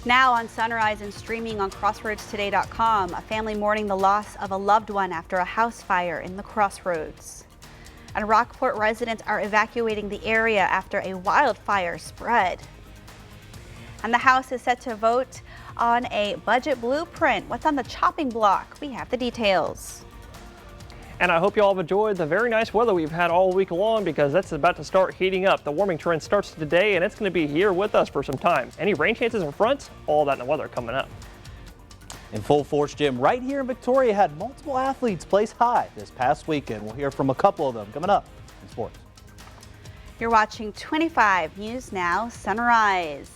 Now on Sunrise and streaming on CrossroadsToday.com, a family mourning the loss of a loved one after a house fire in the Crossroads. And Rockport residents are evacuating the area after a wildfire spread. And the House is set to vote on a budget blueprint. What's on the chopping block? We have the details. And I hope you all have enjoyed the very nice weather we've had all week long, because that's about to start heating up. The warming trend starts today and it's going to be here with us for some time. Any rain chances in front? All that in the weather coming up. In full force, Jim, right here in Victoria had multiple athletes place high this past weekend. We'll hear from a couple of them coming up in sports. You're watching 25 News Now Sunrise.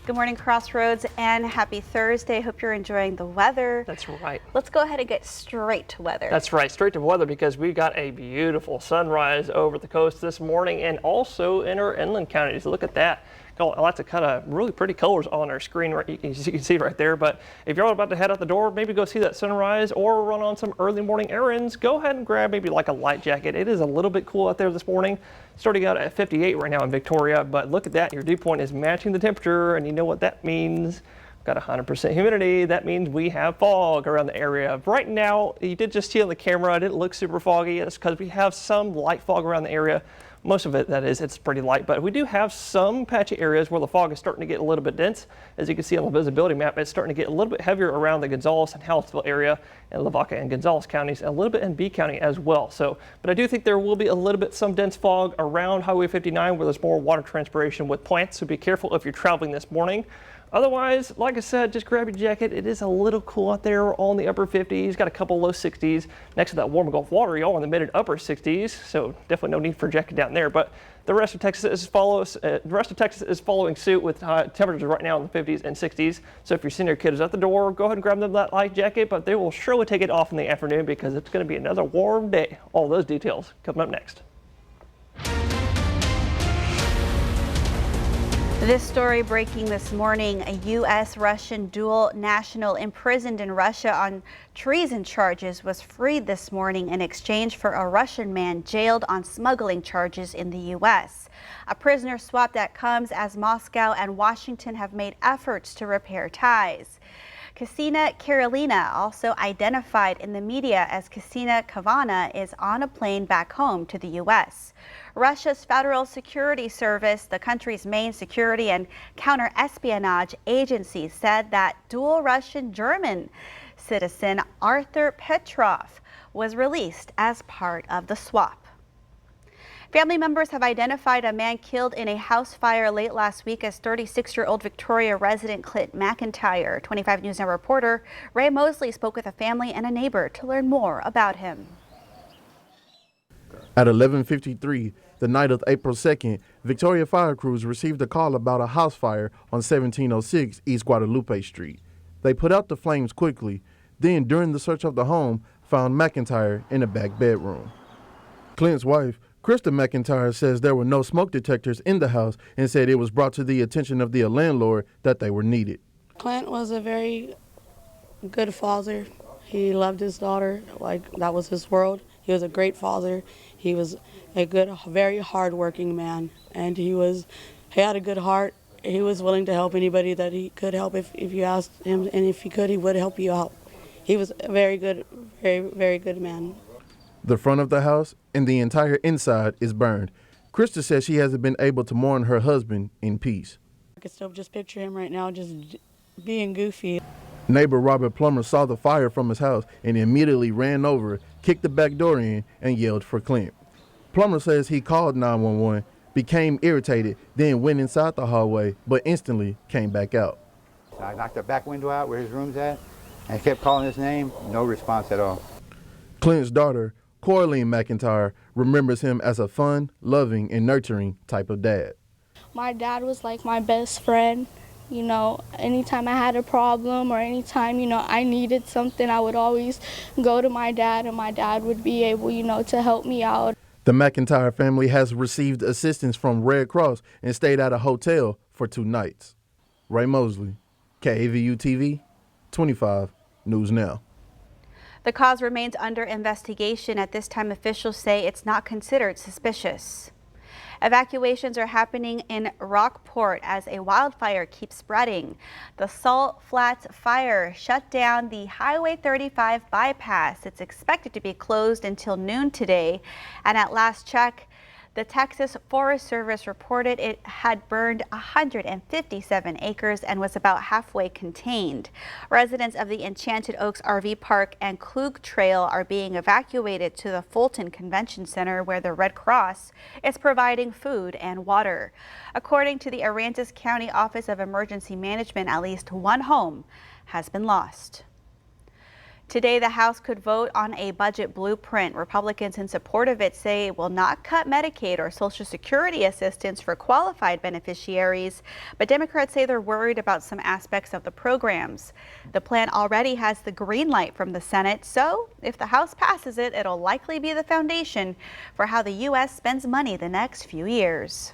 Good morning, Crossroads, and happy Thursday. Hope you're enjoying the weather. That's right. Let's go ahead and get straight to weather. That's right, straight to weather, because we got a beautiful sunrise over the coast this morning and also in our inland counties. Look at that. Got lots of kind of really pretty colors on our screen, right, you can see right there. But if you're all about to head out the door, maybe go see that sunrise or run on some early morning errands, go ahead and grab maybe like a light jacket. It is a little bit cool out there this morning. Starting out at 58 right now in Victoria, but look at that, your dew point is matching the temperature, and you know what that means. Got 100% humidity. That means we have fog around the area. Right now, you did just see on the camera, it didn't look super foggy. It's because we have some light fog around the area. Most of it, that is, it's pretty light, but we do have some patchy areas where the fog is starting to get a little bit dense. As you can see on the visibility map, it's starting to get a little bit heavier around the Gonzales and Hallettsville area, and Lavaca and Gonzales counties, and a little bit in B County as well. So, but I do think there will be a little bit some dense fog around Highway 59 where there's more water transpiration with plants, so be careful if you're traveling this morning. Otherwise, like I said, just grab your jacket. It is a little cool out there, all in the upper 50s, got a couple low 60s. Next to that warm Gulf water, y'all in the mid and upper 60s, so definitely no need for a jacket down there. But the rest of Texas is following suit with temperatures right now in the 50s and 60s. So if you're seeing your kids at the door, go ahead and grab them that light jacket, but they will surely take it off in the afternoon because it's going to be another warm day. All those details coming up next. This story breaking this morning, a U.S.-Russian dual national imprisoned in Russia on treason charges was freed this morning in exchange for a Russian man jailed on smuggling charges in the U.S. A prisoner swap that comes as Moscow and Washington have made efforts to repair ties. Ksenia Karelina, also identified in the media as Ksenia Kavana, is on a plane back home to the U.S. Russia's Federal Security Service, the country's main security and counter-espionage agency, said that dual Russian-German citizen Arthur Petrov was released as part of the swap. Family members have identified a man killed in a house fire late last week as 36-year-old Victoria resident Clint McIntyre. 25 News Now reporter Ray Mosley spoke with a family and a neighbor to learn more about him. At 11:53, the night of April 2nd, Victoria fire crews received a call about a house fire on 1706 East Guadalupe Street. They put out the flames quickly, then during the search of the home, found McIntyre in the back bedroom. Clint's wife, Krista McIntyre, says there were no smoke detectors in the house and said it was brought to the attention of the landlord that they were needed. Clint was a very good father. He loved his daughter, like that was his world. He was a great father. He was a good, very hard-working man, and he had a good heart. He was willing to help anybody that he could help if you asked him, and if he could, he would help you out. He was a very good, very good man. The front of the house and the entire inside is burned. Krista says she hasn't been able to mourn her husband in peace. I could still just picture him right now just being goofy. Neighbor Robert Plummer saw the fire from his house and immediately ran over, kicked the back door in, and yelled for Clint. Plummer says he called 911, became irritated, then went inside the hallway, but instantly came back out. I knocked the back window out where his room's at, and I kept calling his name, no response at all. Clint's daughter, Coraline McIntyre, remembers him as a fun, loving, and nurturing type of dad. My dad was like my best friend. You know, anytime I had a problem or anytime, I needed something, I would always go to my dad, and my dad would be able, to help me out. The McIntyre family has received assistance from Red Cross and stayed at a hotel for 2 nights. Ray Mosley, KAVU TV, 25 News Now. The cause remains under investigation. At this time, officials say it's not considered suspicious. Evacuations are happening in Rockport as a wildfire keeps spreading. The Salt Flats fire shut down the Highway 35 bypass. It's expected to be closed until noon today. And at last check, the Texas Forest Service reported it had burned 157 acres and was about halfway contained. Residents of the Enchanted Oaks RV Park and Klug Trail are being evacuated to the Fulton Convention Center, where the Red Cross is providing food and water. According to the Aransas County Office of Emergency Management, at least one home has been lost. Today, the House could vote on a budget blueprint. Republicans in support of it say it will not cut Medicaid or Social Security assistance for qualified beneficiaries, but Democrats say they're worried about some aspects of the programs. The plan already has the green light from the Senate, so if the House passes it, it'll likely be the foundation for how the U.S. spends money the next few years.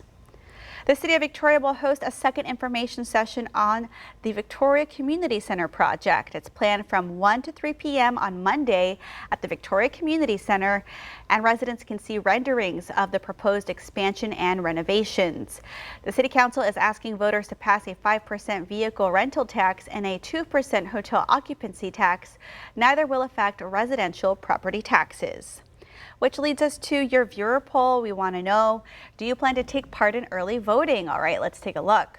The City of Victoria will host a second information session on the Victoria Community Center project. It's planned from 1 to 3 p.m. on Monday at the Victoria Community Center, and residents can see renderings of the proposed expansion and renovations. The City Council is asking voters to pass a 5% vehicle rental tax and a 2% hotel occupancy tax. Neither will affect residential property taxes. Which leads us to your viewer poll. We want to know, do you plan to take part in early voting? All right, let's take a look.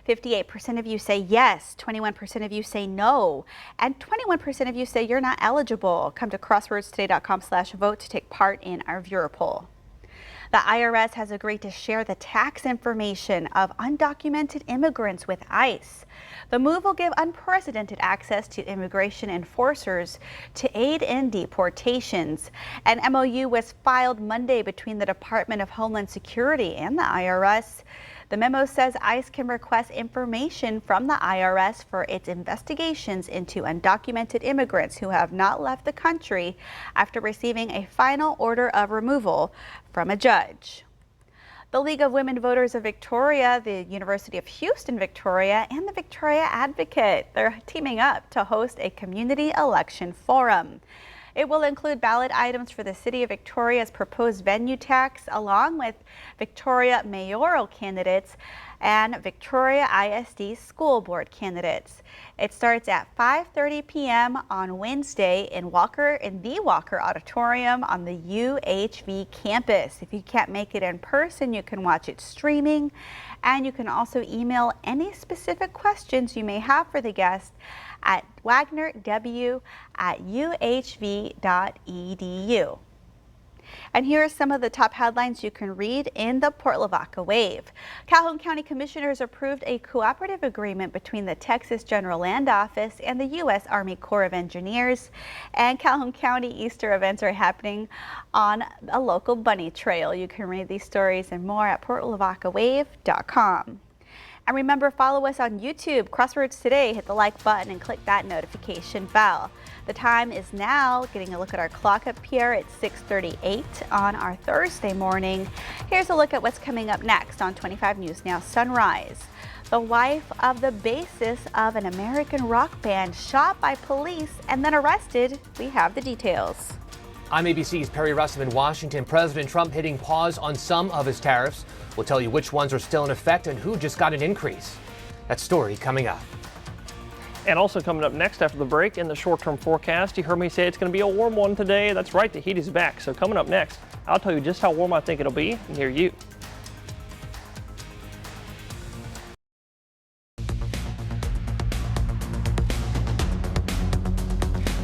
58% of you say yes, 21% of you say no, and 21% of you say you're not eligible. Come to crosswordstoday.com/vote to take part in our viewer poll. The IRS has agreed to share the tax information of undocumented immigrants with ICE. The move will give unprecedented access to immigration enforcers to aid in deportations. An MOU was filed Monday between the Department of Homeland Security and the IRS. The memo says ICE can request information from the IRS for its investigations into undocumented immigrants who have not left the country after receiving a final order of removal from a judge. The League of Women Voters of Victoria, the University of Houston Victoria, and the Victoria Advocate, they're teaming up to host a community election forum. It will include ballot items for the City of Victoria's proposed venue tax, along with Victoria mayoral candidates and Victoria ISD school board candidates. It starts at 5:30 p.m. on Wednesday in the Walker Auditorium on the UHV campus. If you can't make it in person, you can watch it streaming, and you can also email any specific questions you may have for the guest at wagnerw@uhv.edu. And here are some of the top headlines you can read in the Port Lavaca Wave. Calhoun County Commissioners approved a cooperative agreement between the Texas General Land Office and the U.S. Army Corps of Engineers. And Calhoun County Easter events are happening on a local bunny trail. You can read these stories and more at portlavacawave.com. And remember, follow us on YouTube, Crosswords Today. Hit the like button and click that notification bell. The time is now, getting a look at our clock up here, it's 6:38 on our Thursday morning. Here's a look at what's coming up next on 25 News Now Sunrise. The wife of the bassist of an American rock band shot by police and then arrested. We have the details. I'm ABC's Perry Russell in Washington. President Trump hitting pause on some of his tariffs. We'll tell you which ones are still in effect and who just got an increase. That story coming up. And also coming up next after the break, in the short-term forecast, you heard me say it's going to be a warm one today. That's right, the heat is back. So coming up next, I'll tell you just how warm I think it'll be near you.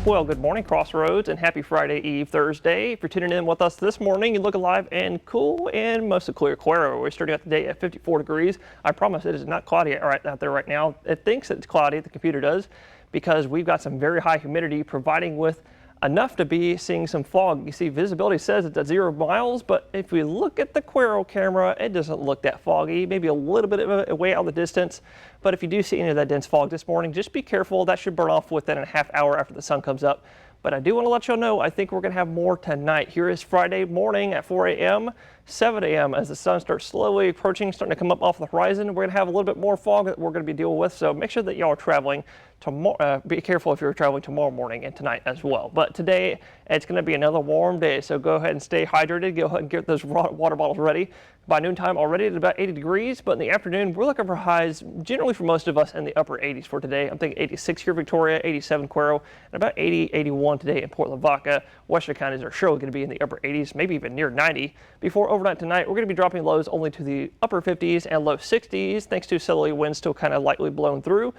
Well, good morning, Crossroads, and happy Friday Eve Thursday. If you're tuning in with us this morning, you look alive and cool and mostly clear Cuero. We're starting out the day at 54 degrees. I promise it is not cloudy out there right now. It thinks it's cloudy, the computer does, because we've got some very high humidity providing with enough to be seeing some fog. You see, visibility says it's at 0 miles, but if we look at the Cuero camera, it doesn't look that foggy, maybe a little bit of a way out of the distance. But if you do see any of that dense fog this morning, just be careful. That should burn off within a half hour after the sun comes up. But I do want to let you know, I think we're going to have more tonight. Here is Friday morning at 4 a.m. 7 a.m. as the sun starts slowly approaching, starting to come up off the horizon. We're going to have a little bit more fog that we're going to be dealing with, so make sure that y'all are traveling tomorrow. Be careful if you're traveling tomorrow morning and tonight as well. But today, it's going to be another warm day, so go ahead and stay hydrated. Go ahead and get those water bottles ready. By noontime, already at about 80 degrees, but in the afternoon, we're looking for highs generally for most of us in the upper 80s for today. I'm thinking 86 here in Victoria, 87 Cuero, and about 80, 81 today in Port Lavaca. Western counties are surely going to be in the upper 80s, maybe even near 90. Before overnight tonight, we're going to be dropping lows only to the upper 50s and low 60s, thanks to southerly winds still kind of lightly blowing through.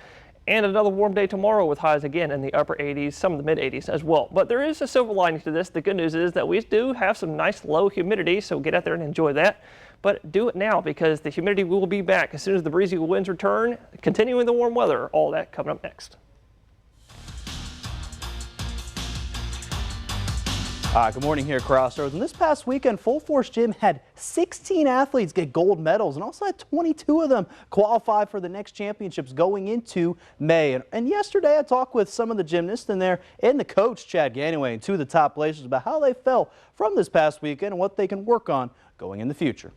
And another warm day tomorrow with highs again in the upper 80s, some of the mid 80s as well. But there is a silver lining to this. The good news is that we do have some nice low humidity, so get out there and enjoy that. But do it now because the humidity will be back as soon as the breezy winds return, continuing the warm weather. All that coming up next. Good morning here at Crossroads. And this past weekend, Full Force Gym had 16 athletes get gold medals and also had 22 of them qualify for the next championships going into May. And yesterday I talked with some of the gymnasts in there and the coach, Chad Ganaway, and two of the top placers about how they felt from this past weekend and what they can work on going in the future.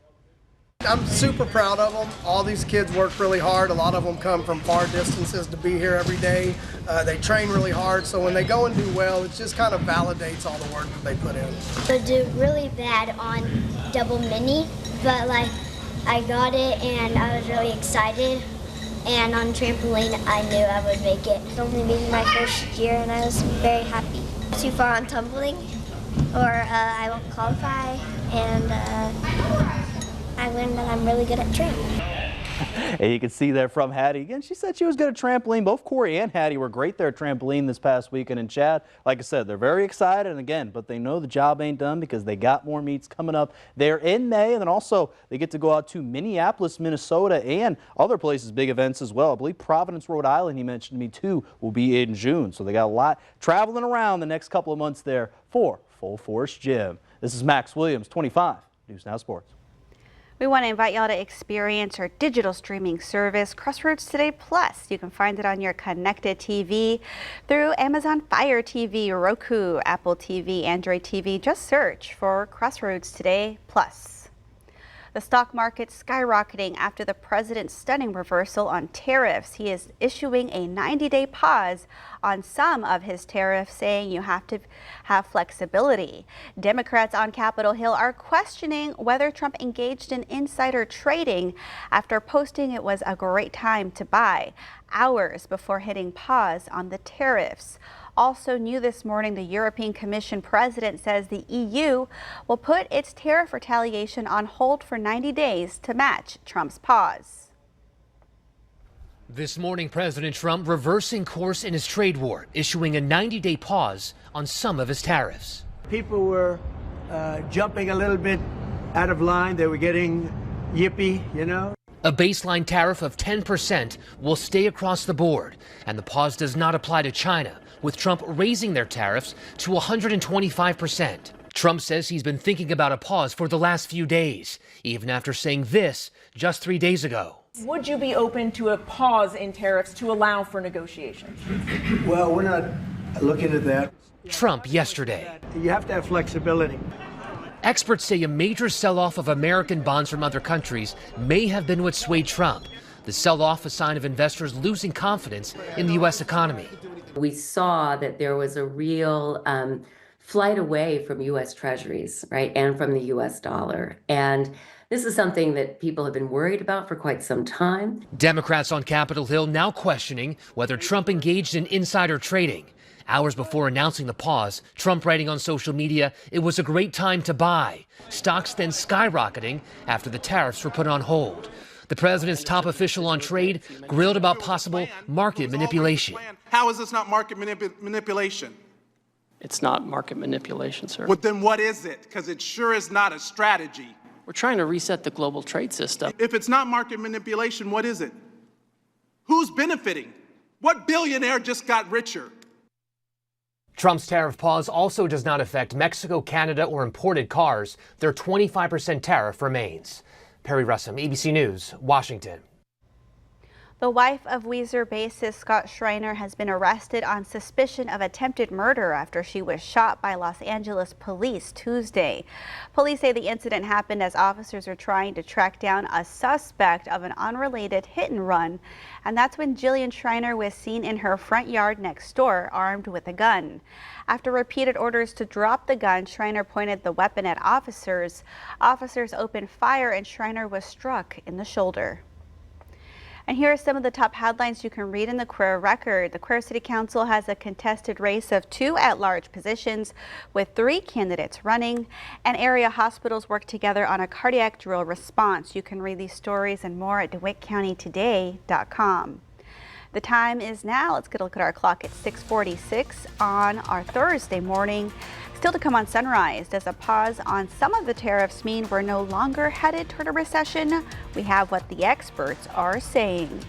I'm super proud of them. All these kids work really hard. A lot of them come from far distances to be here every day. They train really hard, so when they go and do well, it just kind of validates all the work that they put in. I did really bad on double mini, but like I got it and I was really excited. And on trampoline, I knew I would make it. It's only been my first year and I was very happy. Too far on tumbling, or I won't qualify, and I learned that I'm really good at training. And you can see there from Hattie. Again, she said she was good at trampoline. Both Corey and Hattie were great there at trampoline this past weekend. And Chad, like I said, they're very excited. And again, but they know the job ain't done because they got more meets coming up there in May. And then also they get to go out to Minneapolis, Minnesota, and other places, big events as well. I believe Providence, Rhode Island, he mentioned to me too, will be in June. So they got a lot traveling around the next couple of months there for Full Force Gym. This is Max Williams, 25 News Now Sports. We want to invite y'all to experience our digital streaming service, Crossroads Today Plus. You can find it on your connected TV through Amazon Fire TV, Roku, Apple TV, Android TV. Just search for Crossroads Today Plus. The stock market skyrocketing after the president's stunning reversal on tariffs. He is issuing a 90-day pause on some of his tariffs, saying you have to have flexibility. Democrats on Capitol Hill are questioning whether Trump engaged in insider trading after posting it was a great time to buy, hours before hitting pause on the tariffs. Also new this morning, the European Commission president says the EU will put its tariff retaliation on hold for 90 days to match Trump's pause. This morning, President Trump reversing course in his trade war, issuing a 90-day pause on some of his tariffs. People were jumping a little bit out of line. They were getting yippy, you know. A baseline tariff of 10% will stay across the board, and the pause does not apply to China, with Trump raising their tariffs to 125%. Trump says he's been thinking about a pause for the last few days, even after saying this just 3 days ago. Would you be open to a pause in tariffs to allow for negotiations? Well, we're not looking at that. Trump yesterday. You have to have flexibility. Experts say a major sell-off of American bonds from other countries may have been what swayed Trump. The sell-off a sign of investors losing confidence in the U.S. economy. We saw that there was a real flight away from U.S. treasuries, right, and from the U.S. dollar. And this is something that people have been worried about for quite some time. Democrats on Capitol Hill now questioning whether Trump engaged in insider trading. Hours before announcing the pause, Trump writing on social media, it was a great time to buy. Stocks then skyrocketing after the tariffs were put on hold. The president's top official on trade grilled about possible market manipulation. How is this not market manipulation? It's not market manipulation, sir. Well, then what is it? Because it sure is not a strategy. We're trying to reset the global trade system. If it's not market manipulation, what is it? Who's benefiting? What billionaire just got richer? Trump's tariff pause also does not affect Mexico, Canada, or imported cars. Their 25% tariff remains. Perry Russum, ABC News, Washington. The wife of Weezer bassist Scott Schreiner has been arrested on suspicion of attempted murder after she was shot by Los Angeles police Tuesday. Police say the incident happened as officers are trying to track down a suspect of an unrelated hit and run. And that's when Jillian Schreiner was seen in her front yard next door, armed with a gun. After repeated orders to drop the gun, Schreiner pointed the weapon at officers. Officers opened fire and Schreiner was struck in the shoulder. And here are some of the top headlines you can read in the Courier Record. The Courier City Council has a contested race of 2 at-large positions with 3 candidates running, and area hospitals work together on a cardiac drill response. You can read these stories and more at DeWittCountyToday.com. The time is now, let's get a look at our clock at 6:46 on our Thursday morning. Still to come on Sunrise, does a pause on some of the tariffs mean we're no longer headed toward a recession? We have what the experts are saying.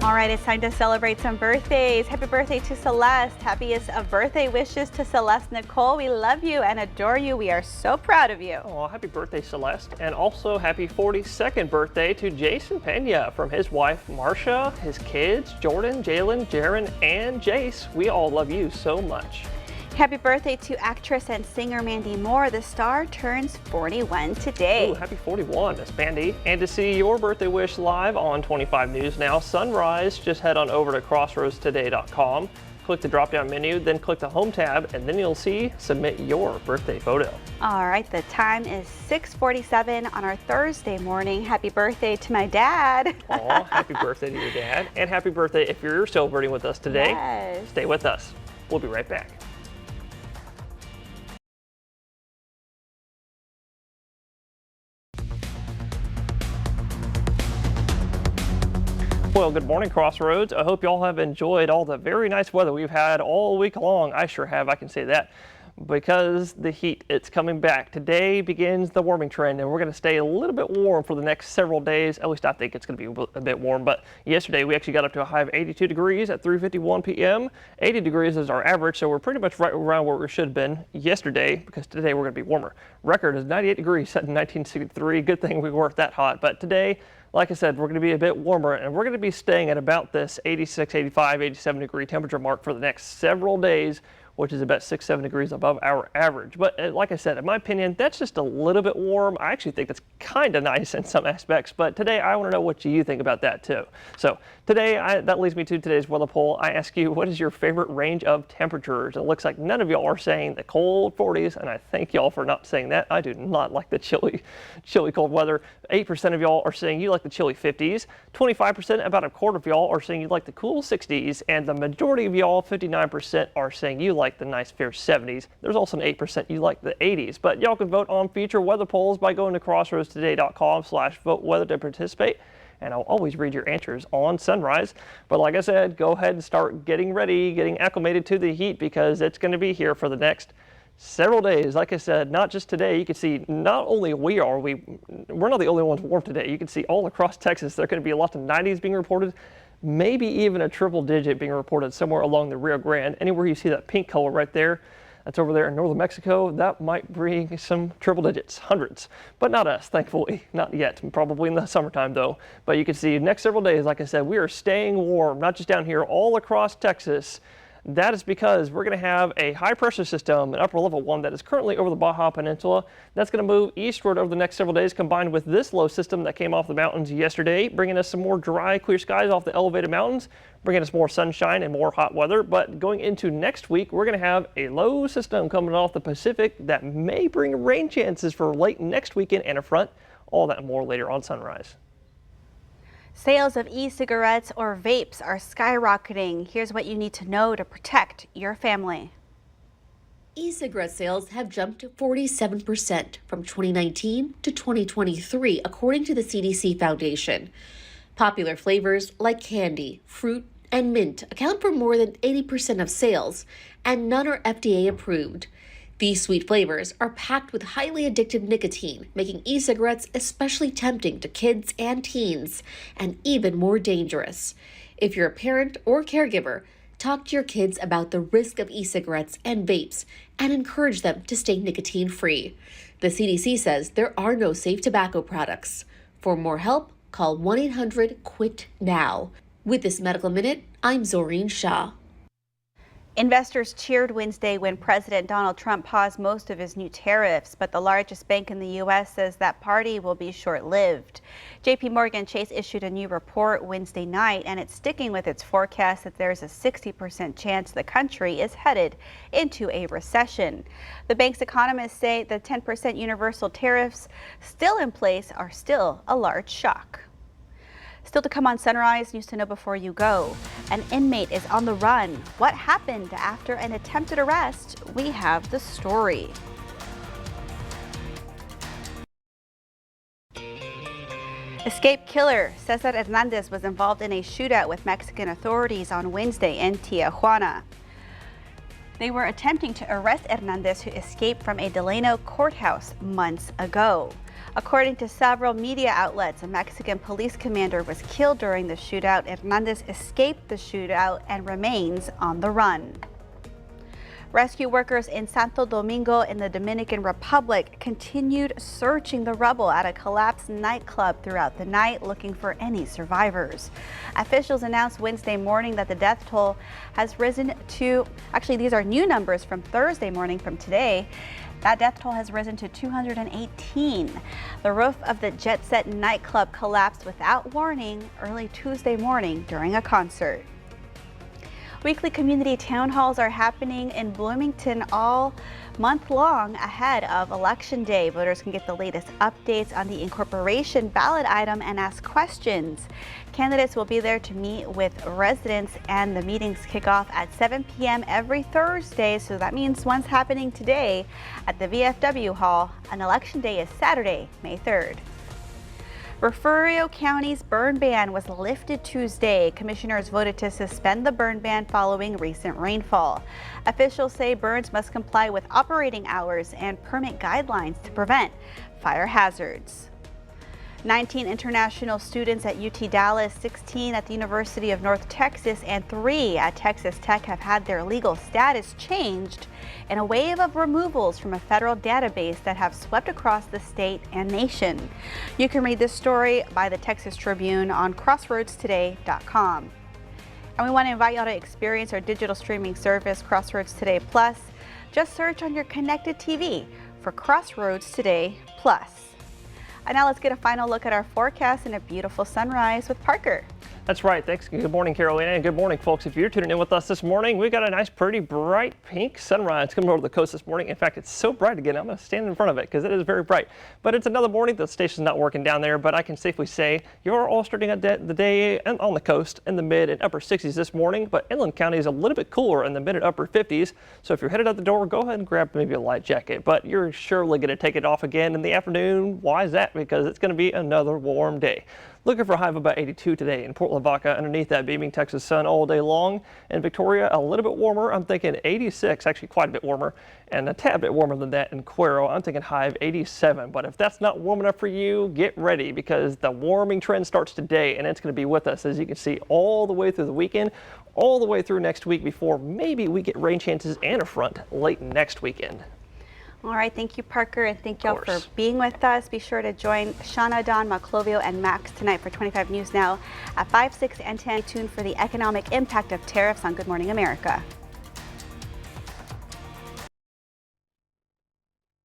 All right, it's time to celebrate some birthdays. Happy birthday to Celeste. Happiest of birthday wishes to Celeste Nicole. We love you and adore you. We are so proud of you. Oh, happy birthday, Celeste. And also happy 42nd birthday to Jason Pena from his wife, Marcia, his kids, Jordan, Jalen, Jaron, and Jace. We all love you so much. Happy birthday to actress and singer Mandy Moore. The star turns 41 today. Ooh, happy 41, Miss Mandy. And to see your birthday wish live on 25 News Now Sunrise, just head on over to crossroadstoday.com. Click the drop-down menu, then click the Home tab, and then you'll see Submit Your Birthday Photo. All right, the time is 6:47 on our Thursday morning. Happy birthday to my dad. Aw, happy birthday to your dad. And happy birthday if you're celebrating with us today. Yes. Stay with us. We'll be right back. Well, good morning, Crossroads. I hope y'all have enjoyed all the very nice weather we've had all week long. I sure have, I can say that. Because the heat, it's coming back. Today begins the warming trend, and we're going to stay a little bit warm for the next several days. At least I think it's going to be a bit warm. But yesterday we actually got up to a high of 82 degrees at 3:51 p.m. 80 degrees is our average, so we're pretty much right around where we should have been yesterday, because today we're going to be warmer. Record is 98 degrees set in 1963. Good thing we weren't that hot. But today, like I said, we're going to be a bit warmer, and we're going to be staying at about this 86, 85, 87 degree temperature mark for the next several days, which is about 6-7 degrees above our average. But like I said, in my opinion, that's just a little bit warm. I actually think that's kind of nice in some aspects, but today I want to know what you think about that too. So today, that leads me to today's weather poll. I ask you, what is your favorite range of temperatures? It looks like none of y'all are saying the cold 40s, and I thank y'all for not saying that. I do not like the chilly cold weather. 8% of y'all are saying you like the chilly 50s. 25%, about a quarter of y'all, are saying you like the cool 60s, and the majority of y'all, 59%, are saying you like the nice fair 70s. There's also an 8% you like the 80s. But y'all can vote on future weather polls by going to crossroadstoday.com/vote-weather to participate. And I'll always read your answers on Sunrise. But like I said, go ahead and start getting ready, getting acclimated to the heat, because it's going to be here for the next several days. Like I said, not just today. You can see not only we're not the only ones warm today. You can see all across Texas, there are going to be lots of 90s being reported, maybe even a triple digit being reported somewhere along the Rio Grande. Anywhere you see that pink color right there, that's over there in northern Mexico, that might bring some triple digits, hundreds. But not us, thankfully, not yet. Probably in the summertime though. But you can see next several days, like I said, we are staying warm, not just down here, all across Texas. That is because we're going to have a high pressure system, an upper level one, that is currently over the Baja Peninsula. That's going to move eastward over the next several days, combined with this low system that came off the mountains yesterday, bringing us some more dry, clear skies off the elevated mountains, bringing us more sunshine and more hot weather. But going into next week, we're going to have a low system coming off the Pacific that may bring rain chances for late next weekend and a front. All that and more later on Sunrise. Sales of e-cigarettes or vapes are skyrocketing. Here's what you need to know to protect your family. E-cigarette sales have jumped 47% from 2019 to 2023, according to the CDC Foundation. Popular flavors like candy, fruit, and mint account for more than 80% of sales, and none are FDA approved. These sweet flavors are packed with highly addictive nicotine, making e-cigarettes especially tempting to kids and teens, and even more dangerous. If you're a parent or caregiver, talk to your kids about the risk of e-cigarettes and vapes and encourage them to stay nicotine-free. The CDC says there are no safe tobacco products. For more help, Call 1-800-QUIT-NOW. With this Medical Minute, I'm Zoreen Shah. Investors cheered Wednesday when President Donald Trump paused most of his new tariffs, but the largest bank in the U.S. says that party will be short-lived. J.P. Morgan Chase issued a new report Wednesday night, and it's sticking with its forecast that there's a 60% chance the country is headed into a recession. The bank's economists say the 10% universal tariffs still in place are still a large shock. Still to come on Sunrise, news to know before you go. An inmate is on the run. What happened after an attempted arrest? We have the story. Escaped killer Cesar Hernandez was involved in a shootout with Mexican authorities on Wednesday in Tijuana. They were attempting to arrest Hernandez, who escaped from a Delano courthouse months ago. According to several media outlets, a Mexican police commander was killed during the shootout. Hernandez escaped the shootout and remains on the run. Rescue workers in Santo Domingo in the Dominican Republic continued searching the rubble at a collapsed nightclub throughout the night, looking for any survivors. Officials announced Wednesday morning that the death toll has risen to, actually these are new numbers from Thursday morning from today. That death toll has risen to 218. The roof of the Jet Set nightclub collapsed without warning early Tuesday morning during a concert. Weekly community town halls are happening in Bloomington all month long ahead of Election Day. Voters can get the latest updates on the incorporation ballot item and ask questions. Candidates will be there to meet with residents, and the meetings kick off at 7 p.m. every Thursday, so that means one's happening today at the VFW Hall, and Election Day is Saturday, May 3rd. Refugio County's burn ban was lifted Tuesday. Commissioners voted to suspend the burn ban following recent rainfall. Officials say burns must comply with operating hours and permit guidelines to prevent fire hazards. 19 international students at UT Dallas, 16 at the University of North Texas, and 3 at Texas Tech have had their legal status changed in a wave of removals from a federal database that have swept across the state and nation. You can read this story by the Texas Tribune on crossroadstoday.com. And we want to invite y'all to experience our digital streaming service, Crossroads Today Plus. Just search on your connected TV for Crossroads Today Plus. And now let's get a final look at our forecast and a beautiful sunrise with Parker. That's right. Thanks. Good morning, Carolina, and good morning, folks. If you're tuning in with us this morning, we got a nice, pretty bright pink sunrise coming over the coast this morning. In fact, it's so bright again, I'm going to stand in front of it because it is very bright. But it's another morning. The station's not working down there, but I can safely say you're all starting the day on the coast in the mid and upper 60s this morning, but inland county is a little bit cooler in the mid and upper 50s. So if you're headed out the door, go ahead and grab maybe a light jacket, but you're surely going to take it off again in the afternoon. Why is that? Because it's going to be another warm day. Looking for a high of about 82 today in Port Lavaca, underneath that beaming Texas sun all day long. In Victoria, a little bit warmer. I'm thinking 86, actually quite a bit warmer, and a tad bit warmer than that in Cuero. I'm thinking high of 87. But if that's not warm enough for you, get ready because the warming trend starts today, and it's going to be with us, as you can see, all the way through the weekend, all the way through next week before maybe we get rain chances and a front late next weekend. All right, thank you, Parker, and thank y'all for being with us. Be sure to join Shauna, Don, Maclovio, and Max tonight for 25 News Now at 5, 6, and 10. Tuned for the economic impact of tariffs on Good Morning America.